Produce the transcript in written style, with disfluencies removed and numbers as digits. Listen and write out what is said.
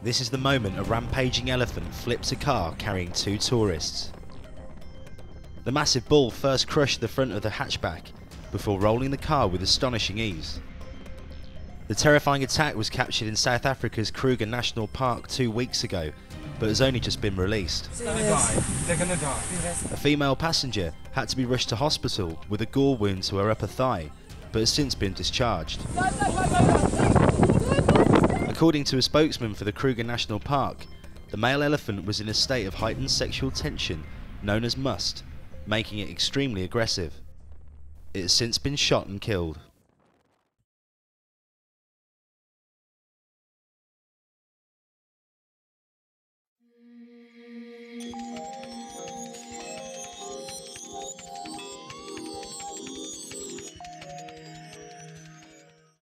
This is the moment a rampaging elephant flips a car carrying 2 tourists. The massive bull first crushed the front of the hatchback before rolling the car with astonishing ease. The terrifying attack was captured in South Africa's Kruger National Park 2 weeks ago, but has only just been released. They're gonna die. A female passenger had to be rushed to hospital with a gore wound to her upper thigh, but has since been discharged. According to a spokesman for the Kruger National Park, the male elephant was in a state of heightened sexual tension known as musth, making it extremely aggressive. It has since been shot and killed.